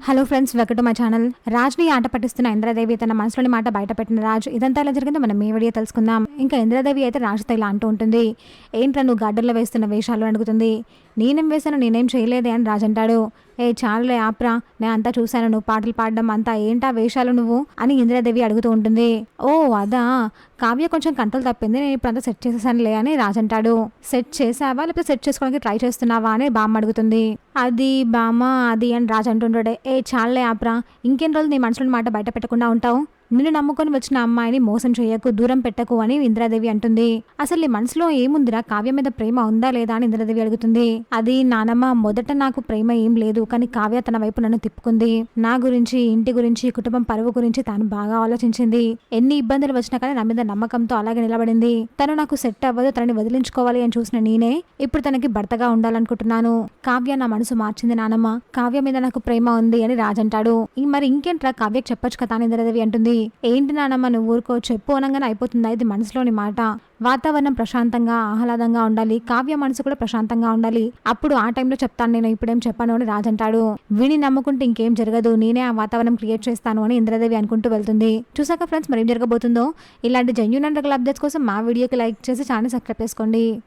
Hello friends, welcome to my channel. రాజ్ని ఆట పట్టిస్తున్న ఇంద్రాదేవి తన మనసులోని మాట బయట పెట్టిన రాజ్ ఇదంతా ఎలా జరిగిందో మనం ఈ వీడియో తెలుసుకుందాం. ఇంకా ఇంద్రాదేవి అయితే రాజ్తో ఇలా అంటూ ఉంటుంది, ఏంట్రా నువ్వు గార్డెన్లో వేస్తున్న వేషాలు అడుగుతుంది. నేనేం వేశాను, నేనేం చేయలేదే అని రాజ్ అంటాడు. చాలులే ఆప్రా, నేను అంతా చూశాను, నువ్వు పాటలు పాడడం అంతా ఏంటా వేషాలు నువ్వు అని ఇంద్రాదేవి అడుగుతూ ఉంటుంది. ఓ అదా, కావ్య కొంచెం కంట్రోల్ తప్పింది, నేను ఇప్పుడు అంతా సెట్ చేసేసానులే అని రాజ్ అంటాడు. సెట్ చేసావా లేకపోతే సెట్ చేసుకోవడానికి ట్రై చేస్తున్నావా అని బామ్మ అడుగుతుంది. అది బామ్మ అది అని రాజ్ అంటుంటాడే. చాలే ఆప్రా, ఇంకెన్ని రోజులు నీ మనసులోని మాట బయట పెట్టకుండా ఉంటావు. నిన్ను నమ్ముకొని వచ్చిన అమ్మాయిని మోసం చేయకు, దూరం పెట్టకు అని ఇంద్రాదేవి అంటుంది. అసలు నీ మనసులో ఏముందిరా, కావ్య మీద ప్రేమ ఉందా లేదా అని ఇంద్రాదేవి అడుగుతుంది. అది నానమ్మ, మొదట నాకు ప్రేమ ఏం లేదు, కానీ కావ్య తన వైపు నన్ను తిప్పుకుంది. నా గురించి, ఇంటి గురించి, కుటుంబం పరువు గురించి తాను బాగా ఆలోచించింది. ఎన్ని ఇబ్బందులు వచ్చినా కానీ నా మీద నమ్మకంతో అలాగే నిలబడింది. తను నాకు సెట్ అవ్వదు, తనని వదిలించుకోవాలి అని చూసిన నేనే ఇప్పుడు తనకి భర్తగా ఉండాలనుకుంటున్నాను. కావ్య నా మనసు మార్చింది నానమ్మ, కావ్య మీద నాకు ప్రేమ ఉంది అని రాజ్ అంటాడు. మరి ఇంకేంట్రా, కావ్యకి చెప్పొచ్చు కదా అని ఇంద్రాదేవి అంటుంది. ఏంటి నానమ్మ నువ్వు ఊరుకో, చెప్పు అనగానే అయిపోతుందా, ఇది మనసులోని మాట. వాతావరణం ప్రశాంతంగా ఆహ్లాదంగా ఉండాలి, కావ్య మనసు కూడా ప్రశాంతంగా ఉండాలి, అప్పుడు ఆ టైంలో చెప్తాను, నేను ఇప్పుడేం చెప్పాను అని రాజ్ అంటాడు. విని నమ్ముకుంటే ఇంకేం జరగదు, నేనే ఆ వాతావరణం క్రియేట్ చేస్తాను అని ఇంద్రాదేవి అనుకుంటూ వెళ్తుంది. చూసాక ఫ్రెండ్స్, మరి ఏం జరగబోతుందో. ఇలాంటి జెన్యూన్ అండ్ రెగ్యులర్ అప్డేట్స్ కోసం మా వీడియోకి లైక్ చేసి ఛానల్ సబ్స్క్రైబ్ చేసుకోండి.